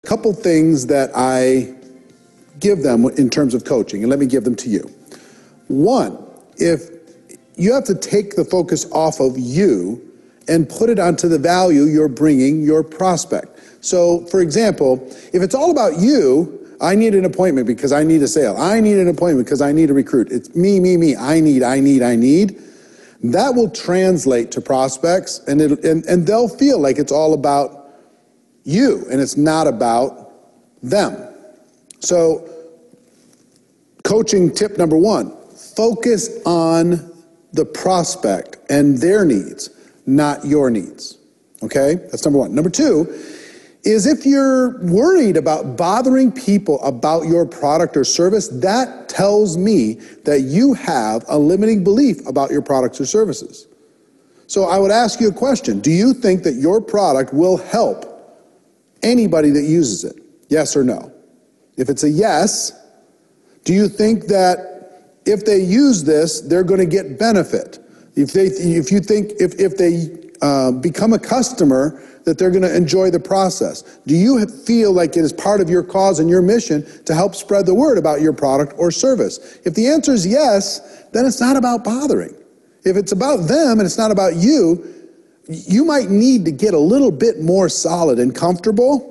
Couple things that I give them in terms of coaching, and let me give them to you. One, if you have to take the focus off of you and put it onto the value you're bringing your prospect. So, for example, if it's all about you, I need an appointment because I need a sale. I need an appointment because I need a recruit. It's me, me, me. I need. That will translate to prospects, and they'll feel like it's all about you, and it's not about them. So, coaching tip number one, focus on the prospect and their needs, not your needs. Okay? That's number one. Number two is if you're worried about bothering people about your product or service, that tells me that you have a limiting belief about your products or services. So I would ask you a question. Do you think that your product will help anybody that uses it? Yes or no? If it's a yes, do you think that if they use this, they're going to get benefit? If they become a customer, that they're going to enjoy the process? Do you feel like it is part of your cause and your mission to help spread the word about your product or service? If the answer is yes, then it's not about bothering. If it's about them and it's not about you, you might need to get a little bit more solid and comfortable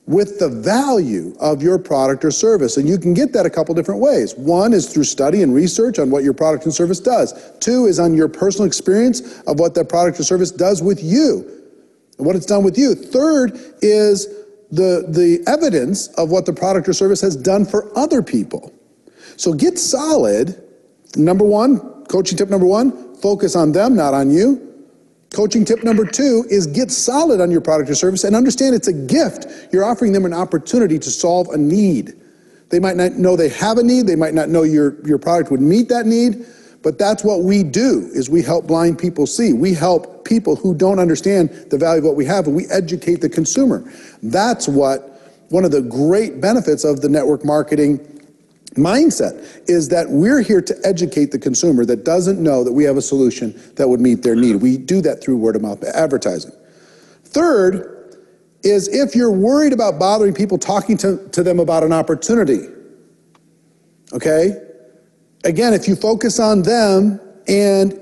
with the value of your product or service. And you can get that a couple different ways. One is through study and research on what your product and service does. Two is on your personal experience of what that product or service does with you, and what it's done with you. Third is the evidence of what the product or service has done for other people. So get solid. Number one, coaching tip number one, focus on them, not on you. Coaching tip number two is get solid on your product or service and understand it's a gift. You're offering them an opportunity to solve a need. They might not know they have a need. They might not know your product would meet that need. But that's what we do, is we help blind people see. We help people who don't understand the value of what we have, and we educate the consumer. That's one of the great benefits of the network marketing mindset, is that we're here to educate the consumer that doesn't know that we have a solution that would meet their need. We do that through word of mouth advertising. Third is if you're worried about bothering people, talking to them about an opportunity. Okay? Again, if you focus on them and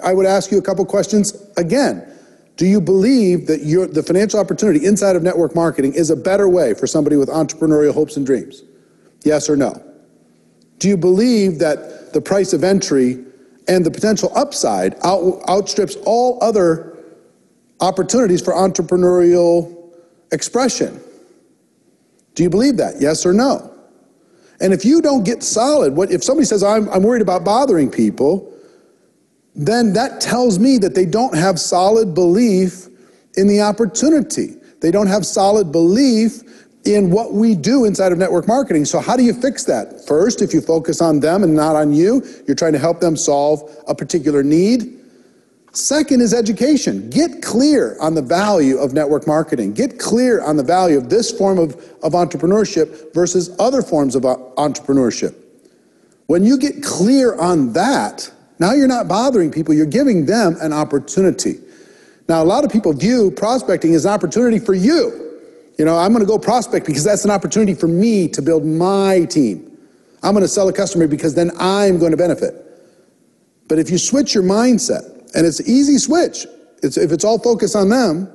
I would ask you a couple questions again. Do you believe that the financial opportunity inside of network marketing is a better way for somebody with entrepreneurial hopes and dreams? Yes or no? Do you believe that the price of entry and the potential upside outstrips all other opportunities for entrepreneurial expression? Do you believe that? Yes or no? And if you don't get solid, if somebody says, I'm worried about bothering people, then that tells me that they don't have solid belief in the opportunity. They don't have solid belief in what we do inside of network marketing. So how do you fix that? First, if you focus on them and not on you, you're trying to help them solve a particular need. Second is education. Get clear on the value of network marketing. Get clear on the value of this form of entrepreneurship versus other forms of entrepreneurship. When you get clear on that, now you're not bothering people, you're giving them an opportunity. Now, a lot of people view prospecting as an opportunity for you. You know, I'm going to go prospect because that's an opportunity for me to build my team. I'm going to sell a customer because then I'm going to benefit. But if you switch your mindset, and it's an easy switch, if it's all focused on them,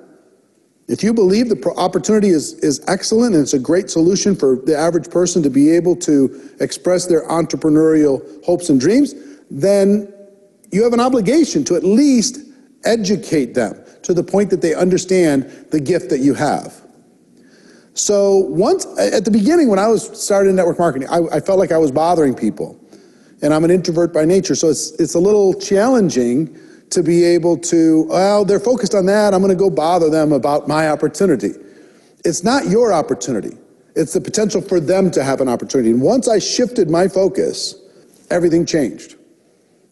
if you believe the opportunity is excellent and it's a great solution for the average person to be able to express their entrepreneurial hopes and dreams, then you have an obligation to at least educate them to the point that they understand the gift that you have. So at the beginning when I was starting network marketing, I felt like I was bothering people. And I'm an introvert by nature, so it's a little challenging to be able to, well, they're focused on that, I'm going to go bother them about my opportunity. It's not your opportunity. It's the potential for them to have an opportunity. And once I shifted my focus, everything changed.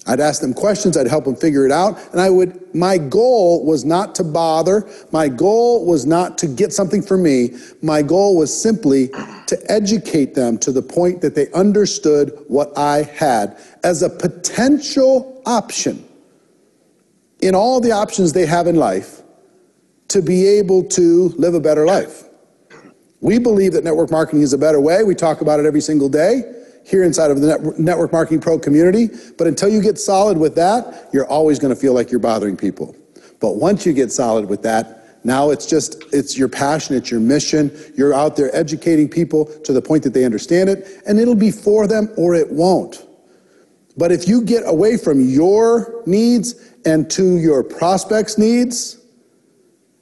I'd ask them questions, I'd help them figure it out, and my goal was not to bother, my goal was not to get something for me, my goal was simply to educate them to the point that they understood what I had as a potential option in all the options they have in life to be able to live a better life. We believe that network marketing is a better way. We talk about it every single day here inside of the Network Marketing Pro community. But until you get solid with that, you're always going to feel like you're bothering people. But once you get solid with that, now it's your passion, it's your mission. You're out there educating people to the point that they understand it, and it'll be for them or it won't. But if you get away from your needs and to your prospects' needs,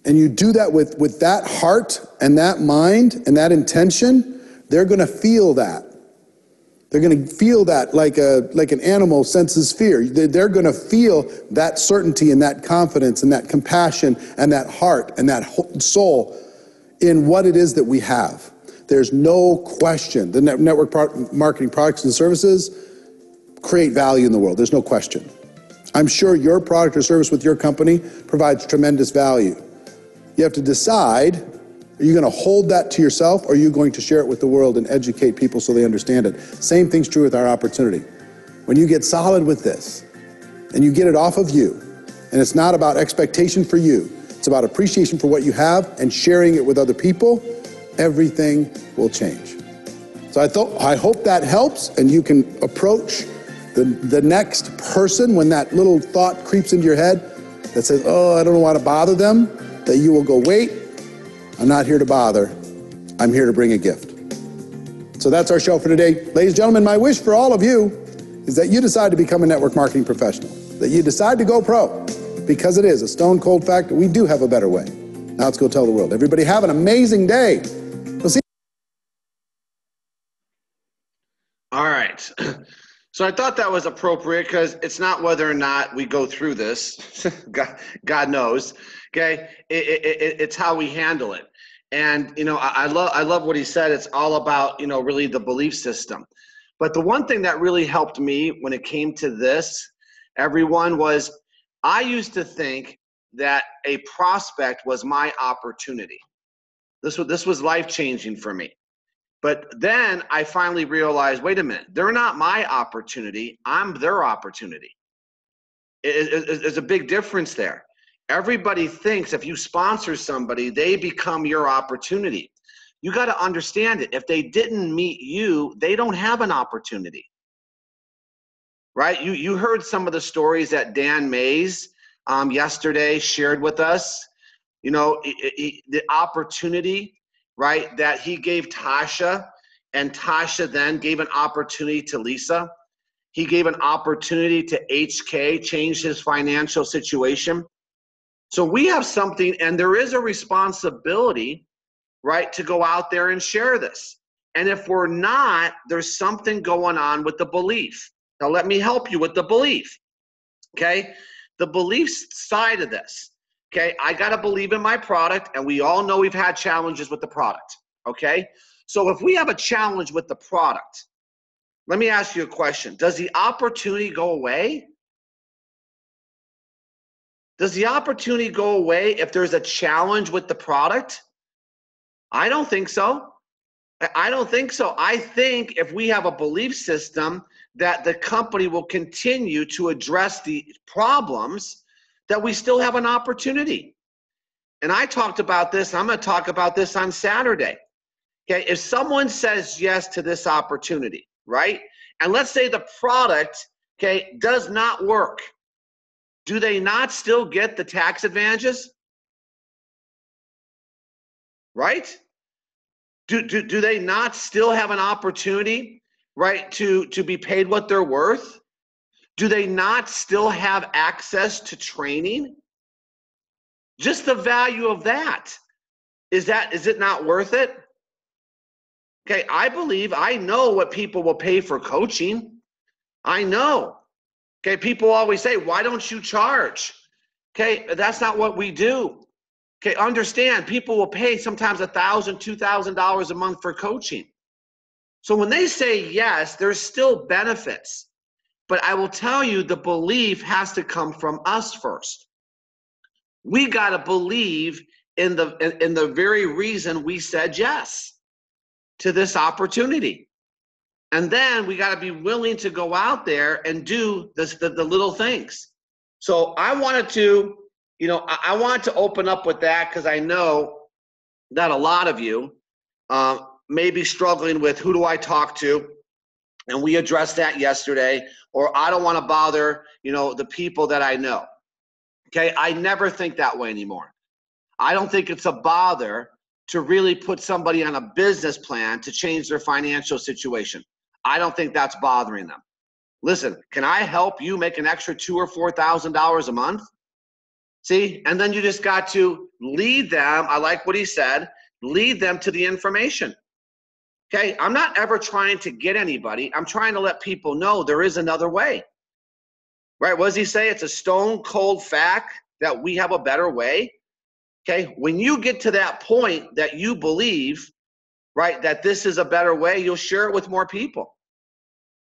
and you do that with that heart and that mind and that intention, they're going to feel that. They're going to feel that like an animal senses fear. They're going to feel that certainty and that confidence and that compassion and that heart and that soul in what it is that we have. There's no question. The network marketing products and services create value in the world. There's no question. I'm sure your product or service with your company provides tremendous value. You have to decide, are you going to hold that to yourself, or are you going to share it with the world and educate people so they understand it? Same thing's true with our opportunity. When you get solid with this, and you get it off of you, and it's not about expectation for you, it's about appreciation for what you have and sharing it with other people, everything will change. So I hope that helps, and you can approach the next person when that little thought creeps into your head that says, oh, I don't want to bother them, that you will go, wait, I'm not here to bother. I'm here to bring a gift. So that's our show for today. Ladies and gentlemen, my wish for all of you is that you decide to become a network marketing professional, that you decide to go pro, because it is a stone cold fact that we do have a better way. Now let's go tell the world. Everybody have an amazing day. We'll see. All right. So I thought that was appropriate because it's not whether or not we go through this. God knows. Okay, it's how we handle it. And I love what he said. It's all about really the belief system. But the one thing that really helped me when it came to this, everyone, was I used to think that a prospect was my opportunity. This was life-changing for me. But then I finally realized, wait a minute, they're not my opportunity. I'm their opportunity. There's a big difference there. Everybody thinks if you sponsor somebody, they become your opportunity. You got to understand it. If they didn't meet you, they don't have an opportunity. Right? You heard some of the stories that Dan Mays yesterday shared with us. The opportunity, right, that he gave Tasha, and Tasha then gave an opportunity to Lisa. He gave an opportunity to HK, change his financial situation. So we have something, and there is a responsibility, right, to go out there and share this. And if we're not, there's something going on with the belief. Now let me help you with the belief, okay? The belief side of this. Okay, I got to believe in my product, and we all know we've had challenges with the product, okay? So if we have a challenge with the product, let me ask you a question. Does the opportunity go away? Does the opportunity go away if there's a challenge with the product? I don't think so. I don't think so. I think if we have a belief system that the company will continue to address the problems, that we still have an opportunity. And I talked about this. I'm going to talk about this on Saturday. Okay, if someone says yes to this opportunity, right? And let's say the product, okay, does not work. Do they not still get the tax advantages? Right? Do they not still have an opportunity, right, to be paid what they're worth? Do they not still have access to training? Just the value of that. Is it not worth it? Okay, I know what people will pay for coaching. I know. Okay, people always say, why don't you charge? Okay, that's not what we do. Okay, understand, people will pay sometimes $1,000, $2,000 a month for coaching. So when they say yes, there's still benefits. But I will tell you, the belief has to come from us first. We got to believe in the very reason we said yes to this opportunity. And then we got to be willing to go out there and do the little things. So I wanted to, I wanted to open up with that because I know that a lot of you, maybe struggling with who do I talk to, and we addressed that yesterday, or I don't want to bother, the people that I know. Okay, I never think that way anymore. I don't think it's a bother to really put somebody on a business plan to change their financial situation. I don't think that's bothering them. Listen, can I help you make an extra $2,000 or $4,000 a month? See, and then you just got to lead them. I like what he said, lead them to the information. Okay, I'm not ever trying to get anybody. I'm trying to let people know there is another way. Right, what does he say? It's a stone cold fact that we have a better way. Okay, when you get to that point that you believe, right, that this is a better way, you'll share it with more people.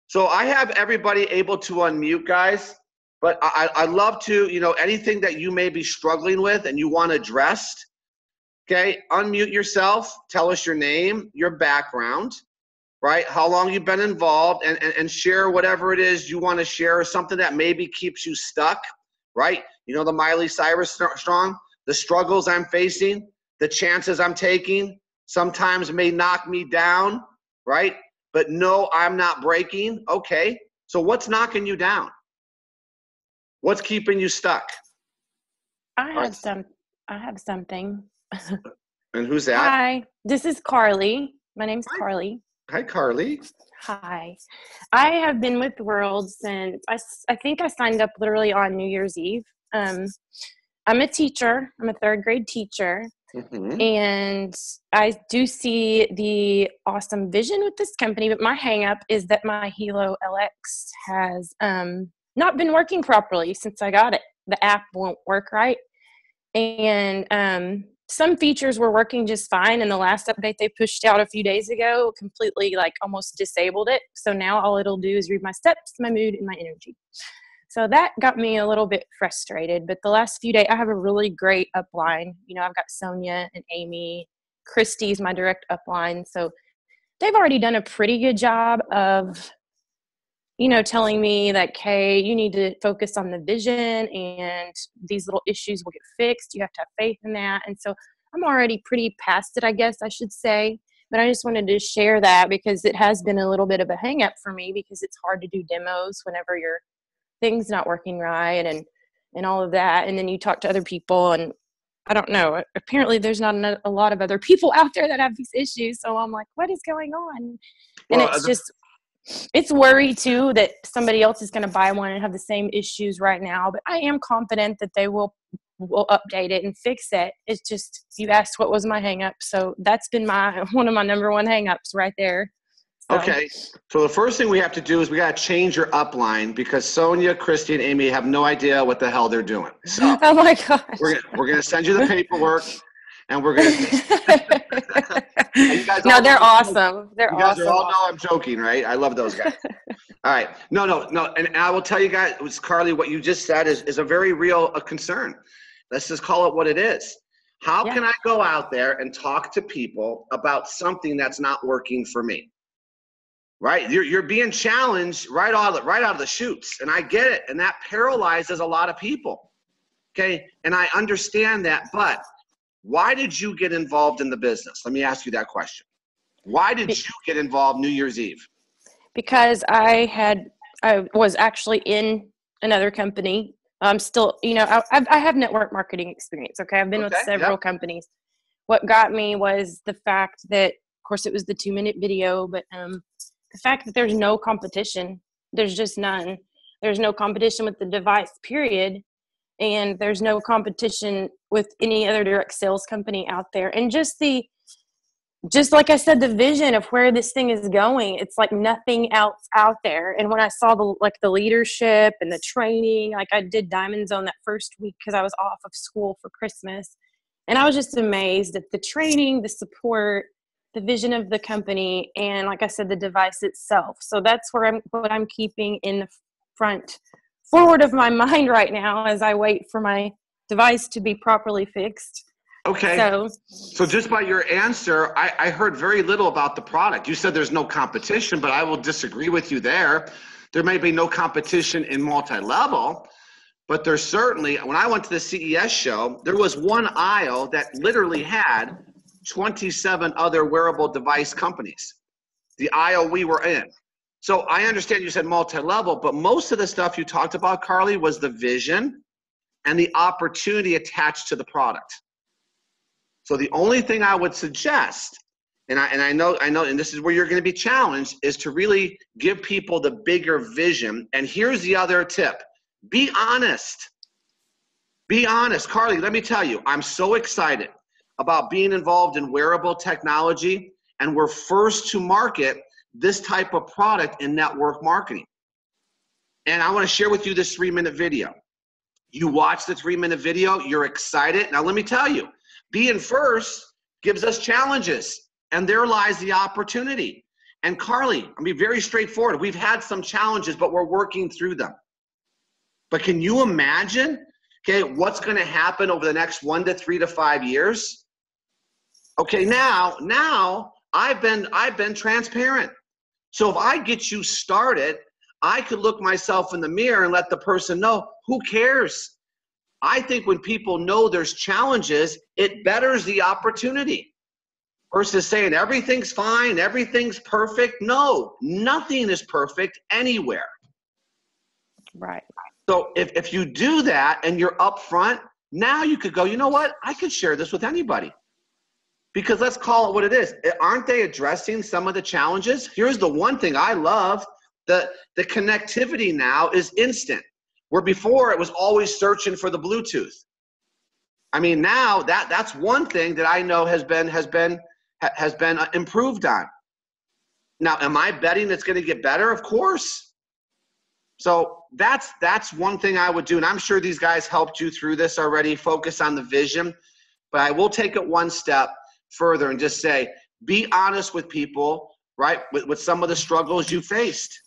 So I have everybody able to unmute, guys, but I love to, anything that you may be struggling with and you want addressed, okay, unmute yourself, tell us your name, your background, right, how long you've been involved, and share whatever it is you want to share, or something that maybe keeps you stuck, right? The Miley Cyrus song, the struggles I'm facing, the chances I'm taking, sometimes may knock me down, right? But no, I'm not breaking. Okay, so what's knocking you down? What's keeping you stuck? I have something. And who's that? Hi, this is Carly. My name's Hi. Carly. Hi, Carly. Hi. I have been with World since I think I signed up literally on New Year's Eve. I'm a teacher. I'm a third grade teacher. Mm-hmm. And I do see the awesome vision with this company, but my hang up is that my Helo LX has not been working properly since I got it. The app won't work right. And some features were working just fine, and the last update they pushed out a few days ago completely almost disabled it. So now all it'll do is read my steps, my mood, and my energy. So that got me a little bit frustrated. But the last few days, I have a really great upline. I've got Sonia and Amy. Christy's my direct upline. So they've already done a pretty good job of, telling me that, hey, you need to focus on the vision and these little issues will get fixed. You have to have faith in that. And so I'm already pretty past it, I guess I should say. But I just wanted to share that because it has been a little bit of a hang up for me, because it's hard to do demos whenever your thing's not working right and all of that. And then you talk to other people, and I don't know, apparently there's not a lot of other people out there that have these issues. So I'm like, what is going on? And Well, it's worry too that somebody else is going to buy one and have the same issues right now. But I am confident that they will update it and fix it. It's just, you asked what was my hang up. So that's been one of my number one hang ups right there. So. Okay, so the first thing we have to do is we got to change your upline, because Sonia, Christy, and Amy have no idea what the hell they're doing. So oh my gosh. We're gonna send you the paperwork, and we're gonna. You guys no, they're awesome. They're you guys awesome. all know I'm joking, right? I love those guys. All right, no, and I will tell you guys, Carly, what you just said is a very real concern. Let's just call it what it is. How can I go out there and talk to people about something that's not working for me? Right, you're being challenged right out of the chutes, and I get it, and that paralyzes a lot of people. Okay, and I understand that, but why did you get involved in the business? Let me ask you that question. Why did you get involved New Year's Eve? Because I was actually in another company. I'm still, I have network marketing experience. Okay, I've been with several companies. What got me was the fact that, of course, it was the 2-minute video, but the fact that there's no competition. There's just none. There's no competition with the device, period. And there's no competition with any other direct sales company out there. And just like I said, the vision of where this thing is going, it's like nothing else out there. And when I saw the leadership and the training, I did Diamond Zone that first week because I was off of school for Christmas. And I was just amazed at the training, the support, the vision of the company, and like I said, the device itself. So that's what I'm keeping in the forward of my mind right now as I wait for my device to be properly fixed. Okay. So just by your answer, I heard very little about the product. You said there's no competition, but I will disagree with you there. There may be no competition in multi-level, but there's certainly, when I went to the CES show, there was one aisle that literally had 27 other wearable device companies, the aisle we were in. So I understand you said multi-level, but most of the stuff you talked about, Carly, was the vision and the opportunity attached to the product. So the only thing I would suggest, and I know, and this is where you're going to be challenged, is to really give people the bigger vision. And here's the other tip. Be honest. Be honest. Carly, let me tell you, I'm so excited about being involved in wearable technology, and we're first to market this type of product in network marketing. And I want to share with you this 3-minute video. You watch the 3-minute video, you're excited. Now let me tell you, being first gives us challenges, and there lies the opportunity. And Carly, I'll be very straightforward. We've had some challenges, but we're working through them. But can you imagine, okay, what's going to happen over the next 1 to 3 to 5 years? Okay, now I've been transparent. So if I get you started, I could look myself in the mirror and let the person know, who cares? I think when people know there's challenges, it betters the opportunity versus saying everything's fine, everything's perfect. No, nothing is perfect anywhere. Right. So if you do that and you're upfront, now you could go, you know what? I could share this with anybody. Because let's call it what it is. Aren't they addressing some of the challenges? Here's the one thing I love. The connectivity now is instant. Where before it was always searching for the Bluetooth. I mean, now that's one thing that I know has been improved on. Now, am I betting it's going to get better? Of course. So that's one thing I would do. And I'm sure these guys helped you through this already. Focus on the vision. But I will take it one step further and just say, be honest with people, right? With some of the struggles you faced.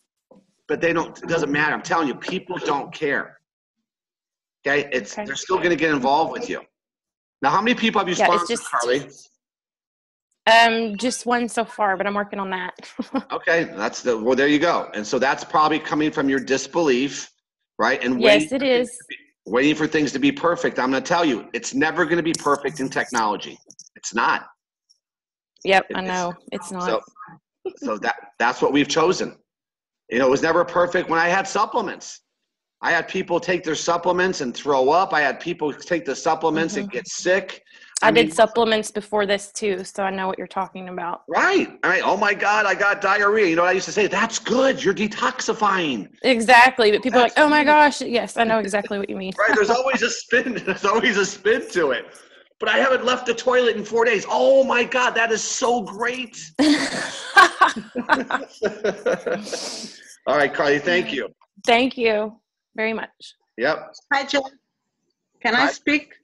But it doesn't matter. I'm telling you, people don't care. Okay? They're still going to get involved with you. Now, how many people have you sponsored, Carly? Just one so far, but I'm working on that. Okay, well, there you go. And so that's probably coming from your disbelief, right? And yes, it is. Waiting for things to be perfect. I'm going to tell you, it's never going to be perfect in technology. It's not. Yep, I know. It's not. So that's what we've chosen. You know, it was never perfect when I had supplements. I had people take their supplements and throw up. I had people take the supplements and get sick. I did supplements before this too, so I know what you're talking about. Right. All right. Oh my God, I got diarrhea. You know what I used to say? That's good. You're detoxifying. Exactly. But people are like, oh my gosh. Yes, I know exactly what you mean. Right. There's always a spin. There's always a spin to it. But I haven't left the toilet in 4 days. Oh my God, that is so great. All right, Carly, thank you. Thank you very much. Yep. Hi, Joe. Can I speak?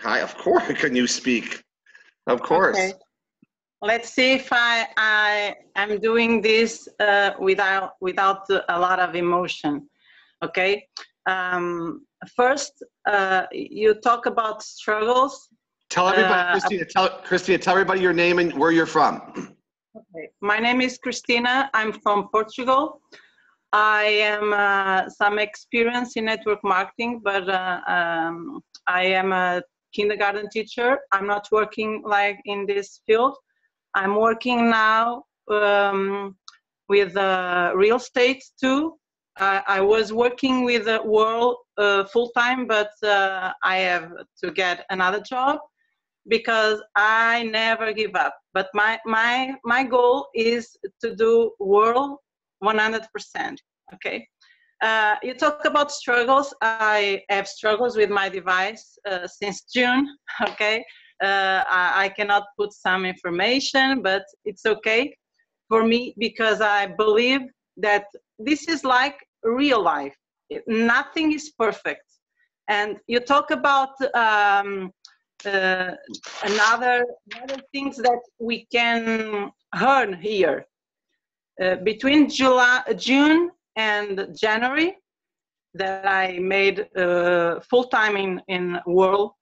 Hi, of course. Can you speak? Of course. Okay. Let's see if I'm doing this without a lot of emotion. Okay. First, you talk about struggles. Tell everybody, Christina, tell everybody your name and where you're from. Okay. My name is Christina. I'm from Portugal. I am some experience in network marketing, but I am a kindergarten teacher. I'm not working like in this field. I'm working now with real estate too. I was working with the world full-time, but I have to get another job because I never give up. But my goal is to do world 100%. Okay. You talk about struggles. I have struggles with my device since June. Okay. I cannot put some information, but it's okay for me because I believe that this is like real life. Nothing is perfect. And you talk about another things that we can earn here. Between June and January, that I made full-time in world,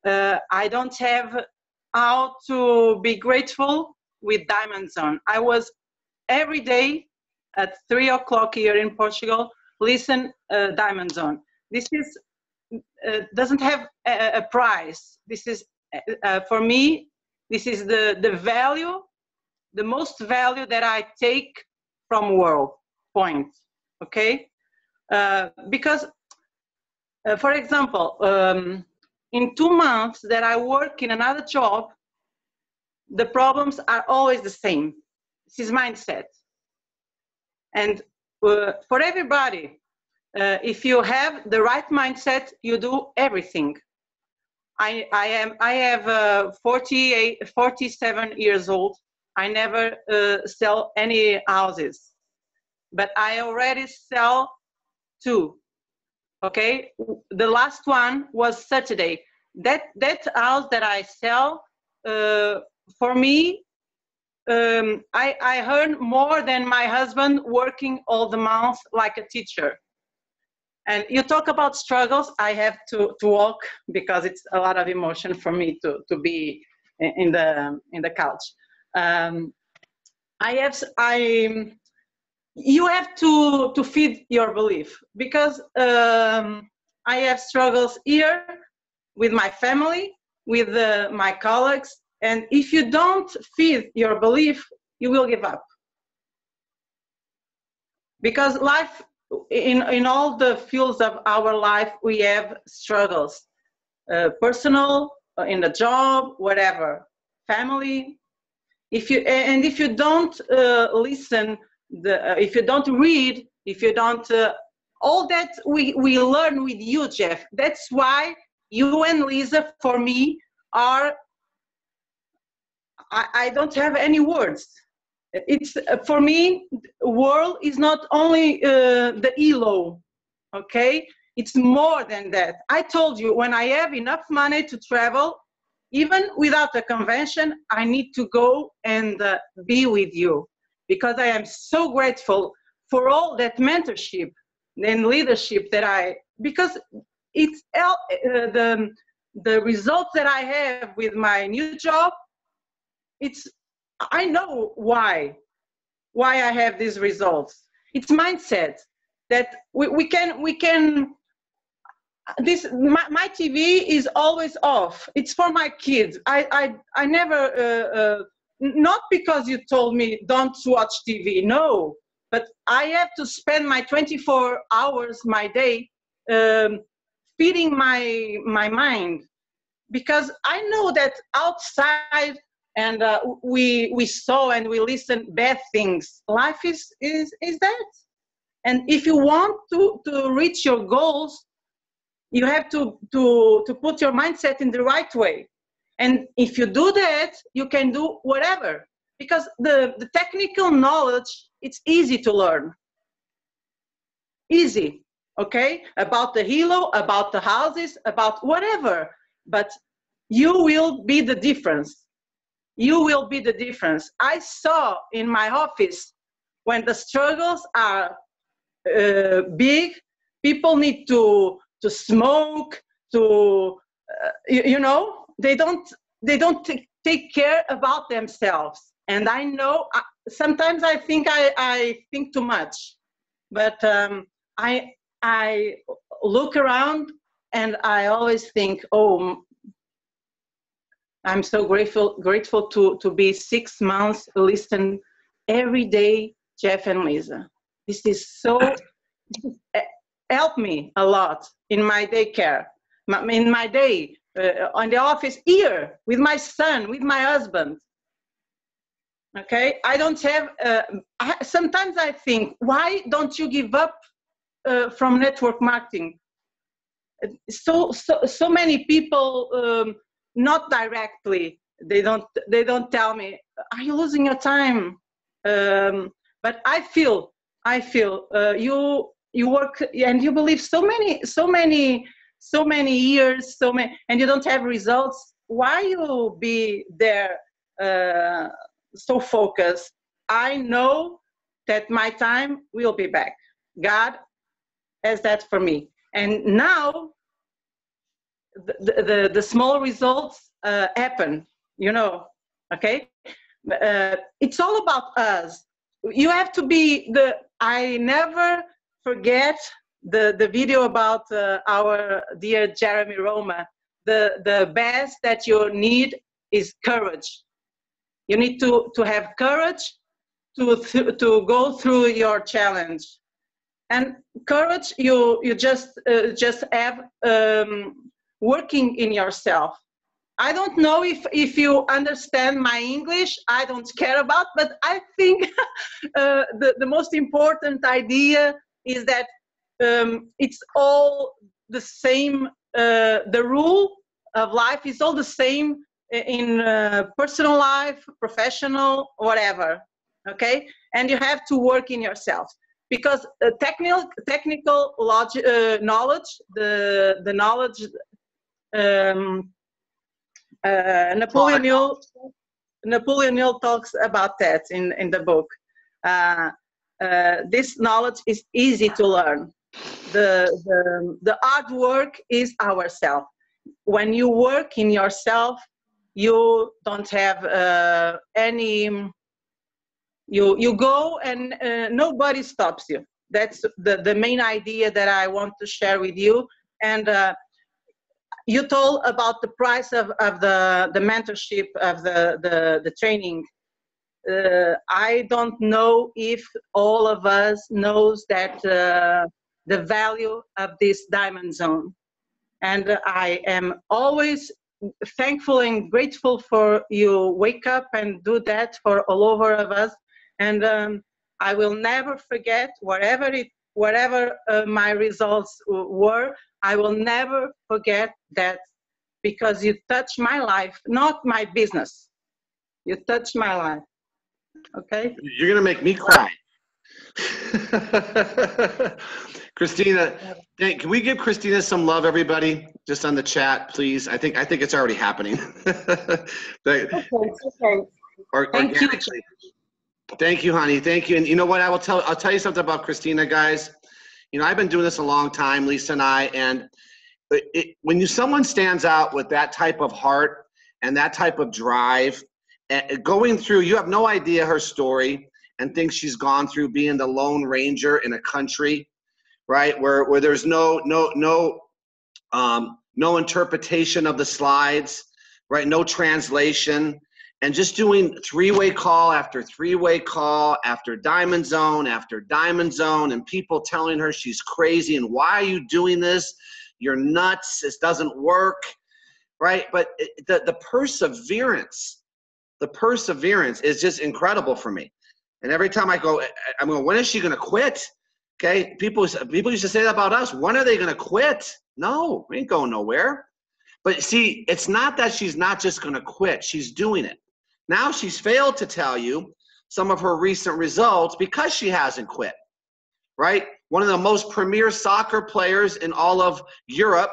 I don't have how to be grateful with Diamond Zone. I was every day at 3 o'clock here in Portugal, listen Diamond Zone. This is doesn't have a price. This is for me. This is the value, the most value that I take from world, point, okay? Because, for example, in 2 months that I work in another job, the problems are always the same. This is mindset. And for everybody, if you have the right mindset, you do everything. I have 47 years old. I never sell any houses, but I already sell 2. Okay, the last one was Saturday. That house that I sell, for me, I earn more than my husband working all the month like a teacher. And you talk about struggles, I have to walk because it's a lot of emotion for me to be in the couch. You have to feed your belief, because I have struggles here with my family, with my colleagues, and if you don't feed your belief, you will give up. Because life, in all the fields of our life, we have struggles, personal, in the job, whatever, family. If you don't listen, if you don't read, if you don't, all that we learn with you, Jeff. That's why you and Lisa, for me, are, I don't have any words. It's, for me, world is not only the ELO, okay? It's more than that. I told you, when I have enough money to travel, even without a convention, I need to go and be with you, because I am so grateful for all that mentorship and leadership that because it's the results that I have with my new job. I know why I have these results. It's mindset that we can. My TV is always off. It's for my kids. I never, not because you told me don't watch TV, no, but I have to spend my 24 hours my day feeding my mind, because I know that outside, and we saw and we listen bad things. Life is that. And if you want to reach your goals, you have to put your mindset in the right way. And if you do that, you can do whatever, because the technical knowledge, it's easy to learn. Easy, okay? About the hilo, about the houses, about whatever. But you will be the difference. You will be the difference. I saw in my office, when the struggles are big, people need to smoke, they don't take care about themselves. And I know, sometimes I think I think too much, but I look around and I always think, oh, I'm so grateful to be 6 months listen every day, Jeff and Lisa. This is so helped me a lot in my daycare, in my day, on the office, here, with my son, with my husband. Okay, I don't have, sometimes I think, why don't you give up from network marketing? So many people, not directly, they don't tell me, are you losing your time? But I feel you work and you believe so many years, and you don't have results. Why you be there so focused? I know that my time will be back. God has that for me. And now the small results happen, okay? It's all about us. You have to be I never forget the video about our dear Jeremy Roma. The best that you need is courage. You need to have courage to go through your challenge. And courage, you just have working in yourself. I don't know if you understand my English. I don't care about, but I think the most important idea is that it's all the same. The rule of life is all the same in personal life, professional, whatever. Okay, and you have to work in yourself, because technical knowledge, the knowledge. Napoleon Hill talks about that in the book. This knowledge is easy to learn. The hard work is ourself. When you work in yourself, you don't have any. You go and nobody stops you. That's the main idea that I want to share with you. And you told about the price of the mentorship of the training. I don't know if all of us knows that the value of this diamond zone. And I am always thankful and grateful for you wake up and do that for all over of us. And I will never forget whatever my results were. I will never forget that, because you touched my life, not my business. You touched my life. Okay? You're going to make me cry. Christina, can we give Christina some love, everybody? Just on the chat, please. I think it's already happening. Okay. Thank you. Thank you, honey. Thank you. And you know what? I'll tell you something about Christina, guys. You know, I've been doing this a long time, Lisa and I, and when someone stands out with that type of heart and that type of drive, going through, you have no idea her story and things she's gone through, being the Lone Ranger in a country, right, where there's no interpretation of the slides, right, no translation, and just doing three-way call after three-way call after Diamond Zone after Diamond Zone, and people telling her she's crazy and why are you doing this? You're nuts. This doesn't work, right? But the perseverance is just incredible for me. And every time I go, I'm going, when is she going to quit? Okay, people used to say that about us. When are they going to quit? No, we ain't going nowhere. But see, it's not that she's not just going to quit. She's doing it. Now she's failed to tell you some of her recent results because she hasn't quit, right? One of the most premier soccer players in all of Europe,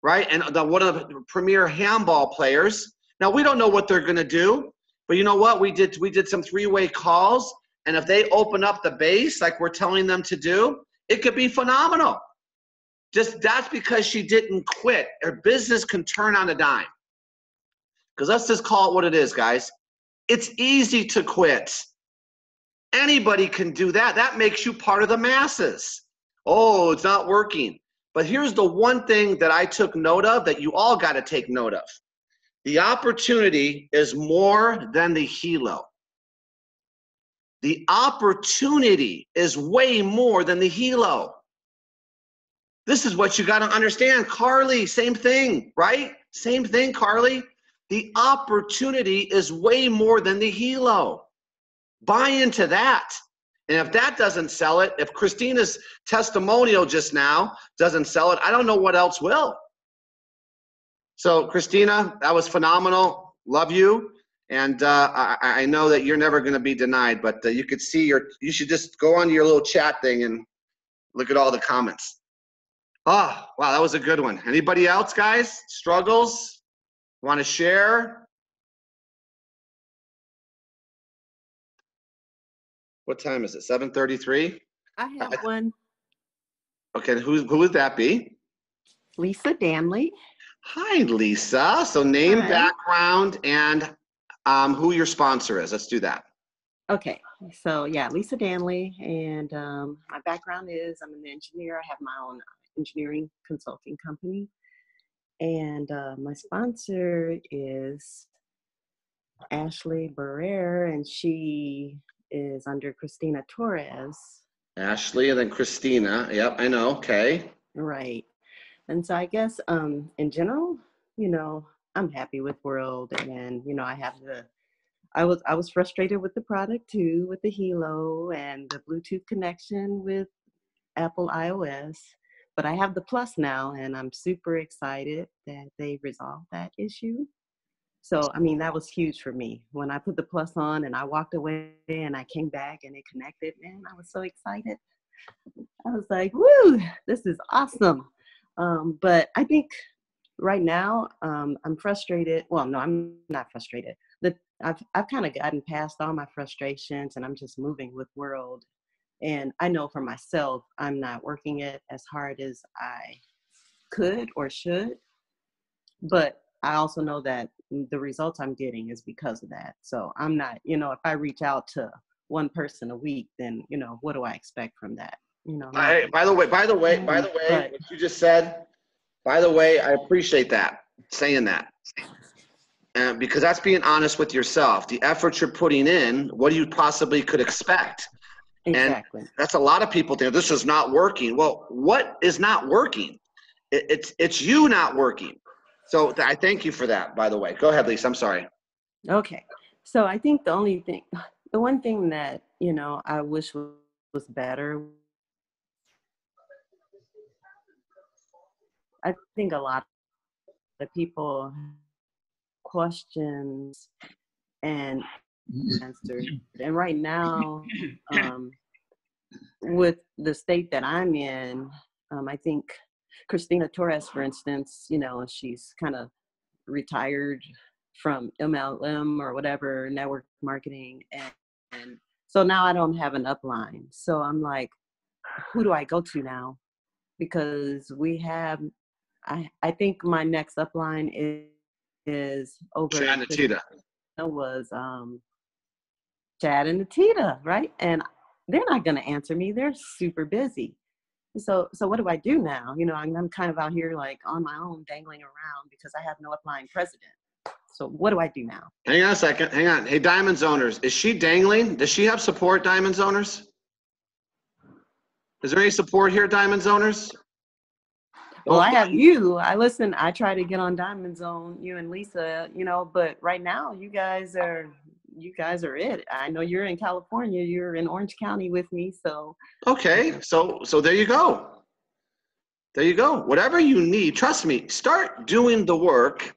right? And one of the premier handball players. Now, we don't know what they're going to do, but you know what? We did some three-way calls, and if they open up the base like we're telling them to do, it could be phenomenal. Just that's because she didn't quit. Her business can turn on a dime. Because let's just call it what it is, guys. It's easy to quit. Anybody can do that. That makes you part of the masses. Oh, it's not working. But here's the one thing that I took note of that you all got to take note of. The opportunity is more than the helo. The opportunity is way more than the helo. This is what you got to understand. Carly, same thing, right? Same thing, Carly. The opportunity is way more than the helo. Buy into that. And if that doesn't sell it, if Christina's testimonial just now doesn't sell it, I don't know what else will. So, Christina, that was phenomenal. Love you. And I know that you're never going to be denied, but you could see you should just go onto your little chat thing and look at all the comments. Oh, wow, that was a good one. Anybody else, guys? Struggles? Want to share? What time is it? 7:33? I have one. Okay, who would that be? Lisa Danley. Hi, Lisa. So name, Hi. background, and who your sponsor is. Let's do that. Okay, so yeah, Lisa Danley, and my background is I'm an engineer. I have my own engineering consulting company, and my sponsor is Ashley Barrere, and she is under Christina Torres. Ashley and then Christina. Yep, I know. Okay. Right. And so I guess in general, I'm happy with World, and I was frustrated with the product too, with the Hilo and the Bluetooth connection with Apple iOS. But I have the Plus now, and I'm super excited that they resolved that issue. So, I mean, that was huge for me. When I put the Plus on and I walked away and I came back and it connected, man, I was so excited. I was like, woo, this is awesome. But I think right now I'm frustrated. Well, no, I'm not frustrated. I've kind of gotten past all my frustrations, and I'm just moving with World. And I know for myself, I'm not working it as hard as I could or should. But I also know that the results I'm getting is because of that. So I'm not, if I reach out to one person a week, then, what do I expect from that? Hey, by the way, But what you just said, by the way, I appreciate that, saying that. Because that's being honest with yourself. The effort you're putting in, what do you possibly could expect? exactly. And that's a lot of people think this is not working. Well, what is not working? It's you not working. So I thank you for that, by the way. Go ahead, Lisa. I'm sorry. Okay. So I think the one thing that, I wish was better, I think a lot of people questions and answers. And right now, with the state that I'm in, I think Christina Torres, for instance, she's kind of retired from MLM or whatever, network marketing. And so now I don't have an upline. So I'm like, who do I go to now? Because I think my next upline is over Chad and Tita. was Chad and Tita, right? And they're not going to answer me. They're super busy. So what do I do now? I'm kind of out here like on my own, dangling around because I have no upline president. So what do I do now? Hang on a second. Hang on. Hey, Diamonds Owners, is she dangling? Does she have support, Diamonds Owners? Is there any support here, Diamonds Owners? Well, I have you. I try to get on Diamond Zone, you and Lisa, but right now you guys are it. I know you're in California, you're in Orange County with me, so. Okay, so there you go. There you go. Whatever you need, trust me, start doing the work,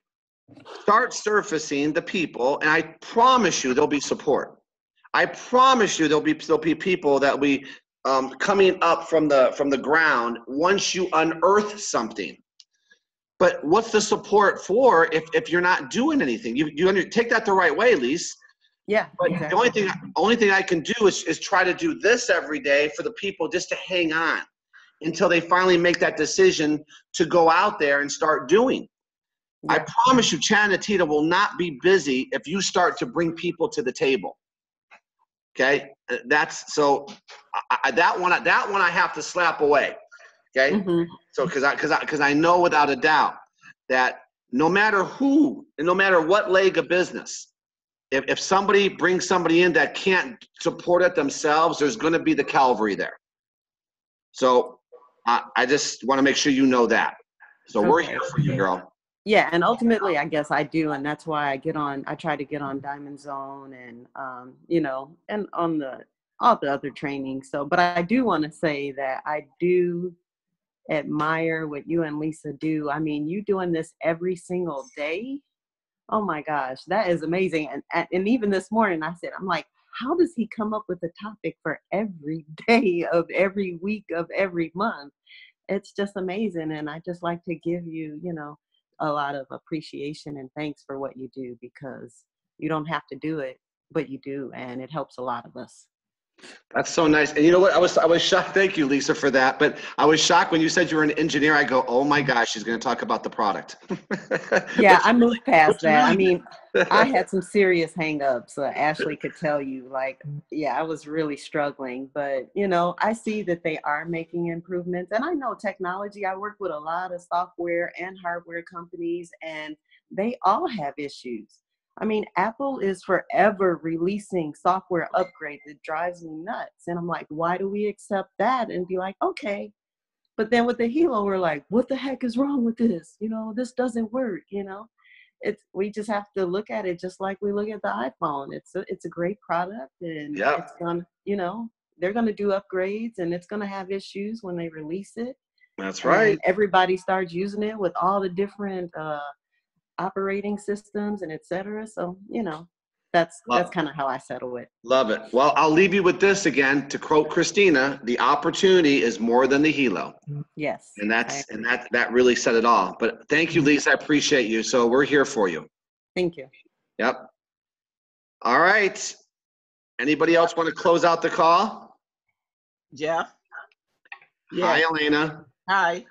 start surfacing the people, and I promise you there'll be support. I promise you there'll be people that will be coming up from the ground once you unearth something. But what's the support for if you're not doing anything? You take that the right way, Lise. Yeah. But exactly. the only thing I can do is try to do this every day for the people just to hang on until they finally make that decision to go out there and start doing. Yeah. I promise you, Chad and Tita will not be busy if you start to bring people to the table. Okay, that's so. That one I have to slap away. Okay, so because I know without a doubt that no matter who and no matter what leg of business, if somebody brings somebody in that can't support it themselves, there's going to be the cavalry there. So I just want to make sure you know that. So we're here for you, girl. Yeah, and ultimately, I guess I do, and that's why I try to get on Diamond Zone and, and on all the other training. So, but I do want to say that I do admire what you and Lisa do. I mean, you doing this every single day. Oh my gosh, that is amazing. And even this morning, I'm like, how does he come up with a topic for every day of every week of every month? It's just amazing, and I just like to give you, a lot of appreciation and thanks for what you do, because you don't have to do it, but you do, and it helps a lot of us. That's so nice. And you know what? I was shocked. Thank you, Lisa, for that. But I was shocked when you said you were an engineer. I go, oh my gosh, she's going to talk about the product. Yeah, I moved past that. I mean, I had some serious hangups. Ashley could tell you, I was really struggling. But, I see that they are making improvements. And I know technology. I work with a lot of software and hardware companies, and they all have issues. I mean, Apple is forever releasing software upgrades. It drives me nuts. And I'm like, why do we accept that and be like, okay. But then with the Hilo, we're like, what the heck is wrong with this? You know, this doesn't work, you know? We just have to look at it just like we look at the iPhone. It's a great product, and Yep. it's gonna, you know, they're gonna do upgrades, and it's gonna have issues when they release it. That's right. And everybody starts using it with all the different operating systems and et cetera. So, you know, that's kind of how I settle it. Love it. Well, I'll leave you with this again. To quote Christina, the opportunity is more than the Hilo. Yes. And that really said it all. But thank you, Lisa. I appreciate you. So we're here for you. Thank you. Yep. All right. Anybody else want to close out the call? Jeff? Hi, Elena. Hi.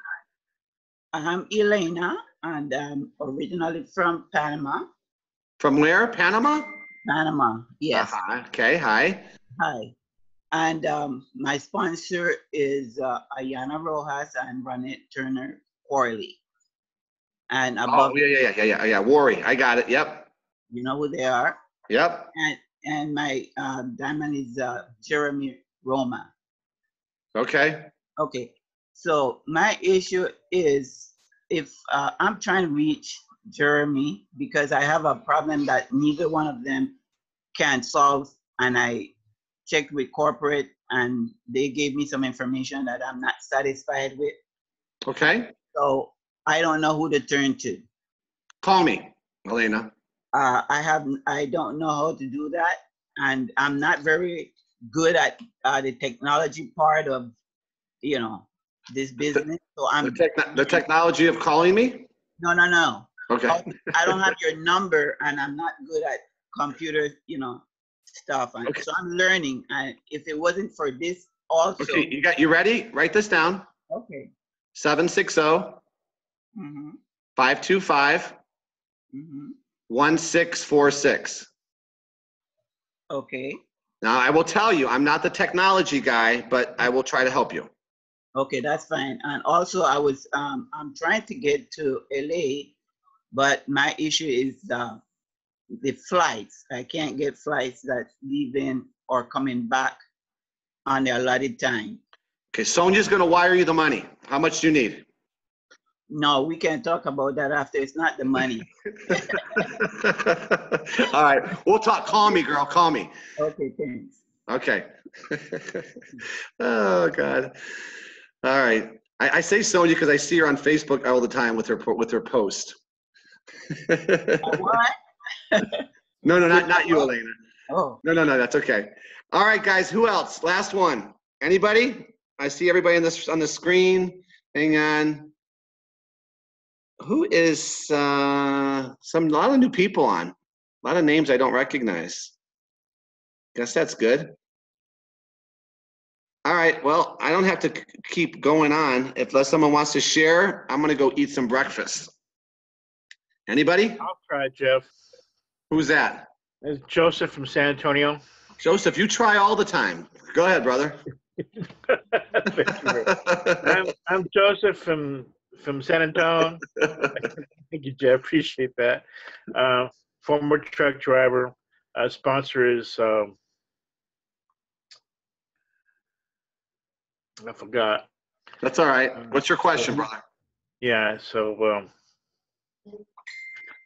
I'm Elena, and I'm originally from Panama. From where? Panama? Panama, yes. Okay, hi. Hi. And my sponsor is Ayana Rojas and Ronette Turner Corley. And above, Yeah. Worry. I got it. Yep. you know who they are? Yep. And my diamond is Jeremy Roma. Okay. Okay. So my issue is if I'm trying to reach Jeremy because I have a problem that neither one of them can solve, and I checked with corporate and they gave me some information that I'm not satisfied with. Okay. So I don't know who to turn to. Call me, Elena. I don't know how to do that, and I'm not very good at the technology part of, you know, this business. So I'm the technology of calling me. No. Okay. I don't have your number, and I'm not good at computer, you know, stuff. And Okay. so I'm learning. And if it wasn't for this, also. Okay. You ready? Write this down. Okay. 760 Mm-hmm. 525 Mm-hmm. 1646. Okay. Now I will tell you, I'm not the technology guy, but I will try to help you. Okay, that's fine. And also, I'm trying to get to LA, but my issue is the flights. I can't get flights that leaving or coming back on the allotted time. Okay, Sonia's going to wire you the money. How much do you need? No, we can talk about that after. It's not the money. All right, we'll talk. Call me, girl. Call me. Okay, thanks. Okay. Oh God. All right. I say Sonia because I see her on Facebook all the time with her post. What? No, not you, Elena. Oh. No, that's okay. All right, guys. Who else? Last one. Anybody? I see everybody on the screen. Hang on. Who is a lot of new people on? A lot of names I don't recognize. Guess that's good. All right. Well, I don't have to keep going on. If someone wants to share, I'm going to go eat some breakfast. Anybody? I'll try, Jeff. Who's that? It's Joseph from San Antonio. Joseph, you try all the time. Go ahead, brother. I'm Joseph from San Antonio. Thank you, Jeff. Appreciate that. Former truck driver. Sponsor is I forgot. That's all right. What's your question, brother? Yeah. So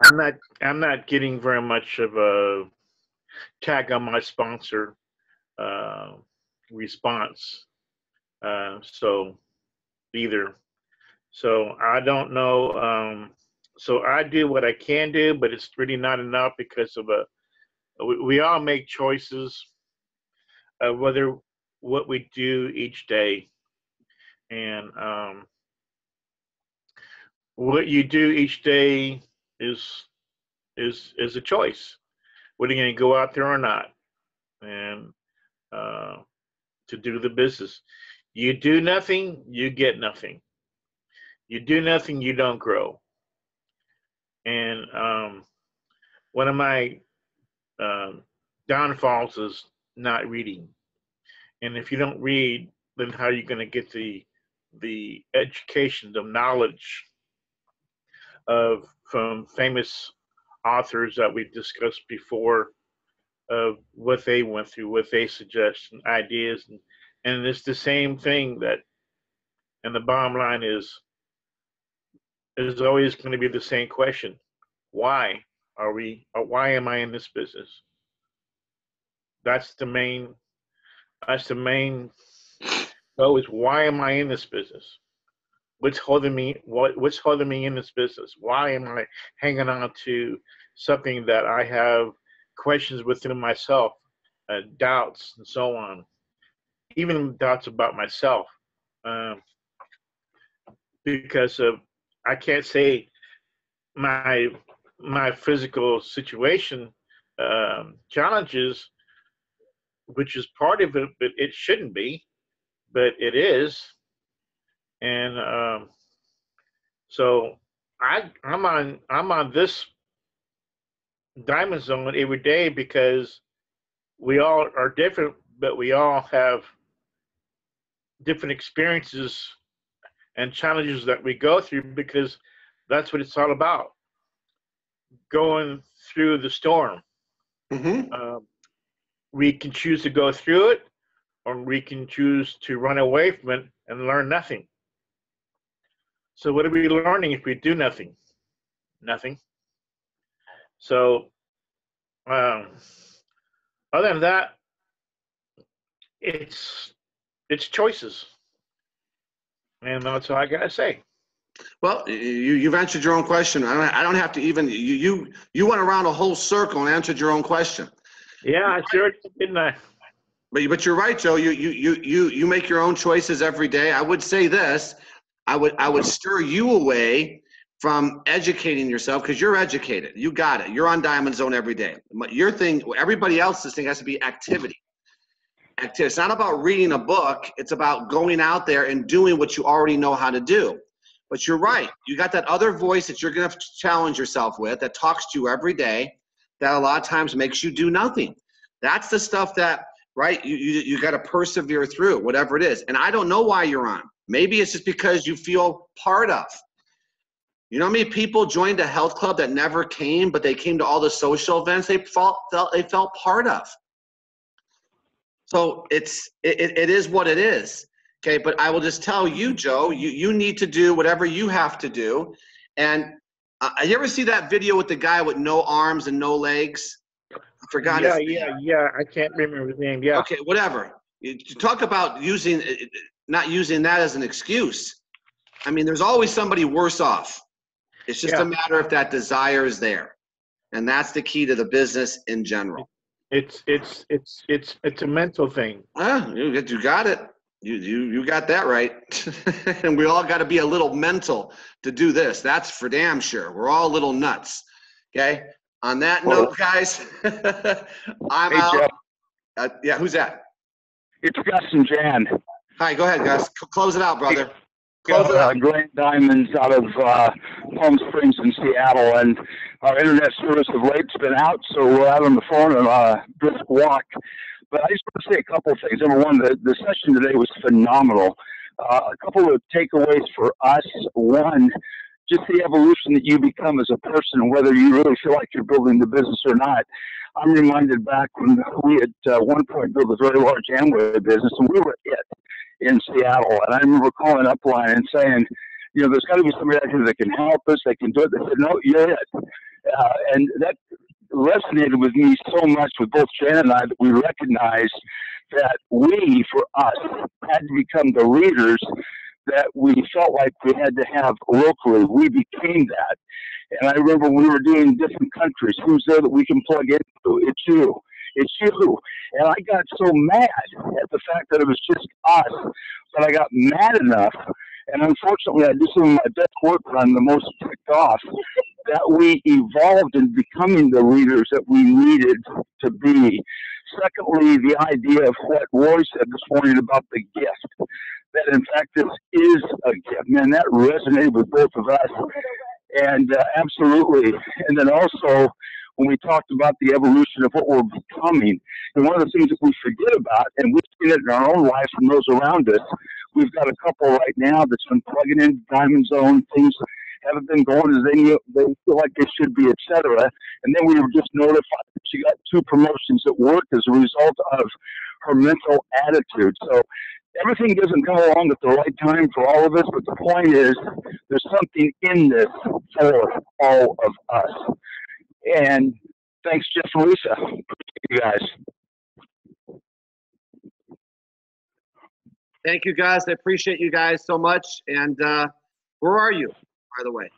I'm not getting very much of a tag on my sponsor response. So either. So I don't know. So I do what I can do, but it's really not enough because of we all make choices of what we do each day, and what you do each day is a choice. Whether you're going to go out there or not, and to do the business. You do nothing, you get nothing. You do nothing, you don't grow. And one of my downfalls is not reading. And if you don't read, then how are you going to get the education, the knowledge from famous authors that we've discussed before of what they went through, what they suggest, and ideas, and it's the same thing that. And the bottom line is always going to be the same question: why are we? Or why am I in this business? That's the main. That's the main. So is why am I in this business? What's holding me? What's holding me in this business? Why am I hanging on to something that I have questions within myself, doubts, and so on? Even doubts about myself, because I can't say my physical situation challenges, which is part of it, but it shouldn't be, but it is. And so I'm on this diamond zone every day because we all are different, but we all have different experiences and challenges that we go through, because that's what it's all about. Going through the storm. Mm-hmm. We can choose to go through it, or we can choose to run away from it and learn nothing. So what are we learning if we do nothing? Nothing. So other than that, it's choices, and that's all I gotta say. Well, you've answered your own question. I don't have to even. You went around a whole circle and answered your own question. Yeah, I sure did, didn't I? But you're right, Joe. You make your own choices every day. I would say this. I would steer you away from educating yourself, because you're educated. You got it. You're on Diamond Zone every day. Your thing, everybody else's thing has to be activity. It's not about reading a book. It's about going out there and doing what you already know how to do. But you're right. You got that other voice that you're going to challenge yourself with, that talks to you every day, that a lot of times makes you do nothing. That's the stuff that, right, you got to persevere through, whatever it is. And I don't know why you're on. Maybe it's just because you feel part of. You know how many people joined a health club that never came, but they came to all the social events they felt part of? So it is what it is. Okay, but I will just tell you, Joe, you need to do whatever you have to do. And you ever see that video with the guy with no arms and no legs? I forgot his name. Yeah. I can't remember his name. Yeah. Okay, whatever. You talk about not using that as an excuse. I mean, there's always somebody worse off. It's just a matter if that desire is there, and that's the key to the business in general. It's a mental thing. You got it. You got that right. And we all got to be a little mental to do this. That's for damn sure. We're all little nuts. Okay. On that note, guys, I'm out. Yeah, who's that? It's Gus and Jan. Hi, go ahead, Gus. Close it out, brother. Close it out. Glenn Diamonds out of Palm Springs in Seattle, and our internet service of late's been out, so we're out on the phone on a brisk walk. But I just want to say a couple of things. Number one, the session today was phenomenal. A couple of takeaways for us. One, just the evolution that you become as a person, whether you really feel like you're building the business or not. I'm reminded back when we at one point built a very large Amway business, and we were it in Seattle. And I remember calling Upline and saying, you know, there's got to be somebody out here that can help us, that can do it. They said, no, you're it. And that resonated with me so much with both Jan and I, that we recognized that we, for us, had to become the leaders that we felt like we had to have locally. We became that. And I remember we were doing different countries. Who's there that we can plug into? It's you. It's you. And I got so mad at the fact that it was just us, but I got mad enough, and unfortunately I did some of my best work when I'm the most ticked off, that we evolved in becoming the leaders that we needed to be. Secondly, the idea of what Roy said this morning about the gift, that in fact this is a gift. Man, that resonated with both of us. And absolutely. And then also, when we talked about the evolution of what we're becoming, and one of the things that we forget about, and we've seen it in our own life and those around us, we've got a couple right now that's been plugging in Diamond Zone, things haven't been going as they feel like they should be, etc. And then we were just notified that she got 2 promotions at work as a result of her mental attitude. So everything doesn't come along at the right time for all of us, but the point is there's something in this for all of us. And thanks, Jeff and Lisa. Appreciate you guys. Thank you, guys. I appreciate you guys so much. And where are you, by the way?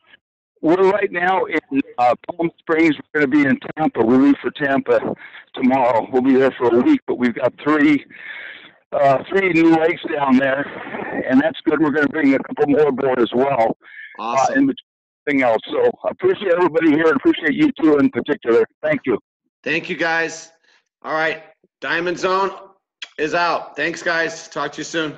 We're right now in Palm Springs. We're going to be in Tampa. We leave for Tampa tomorrow. We'll be there for a week, but we've got 3 new lakes down there, and that's good. We're going to bring a couple more aboard as well. Awesome. In between else. So I appreciate everybody here and appreciate you two in particular. Thank you. Thank you, guys. All right. Diamond Zone is out. Thanks, guys. Talk to you soon.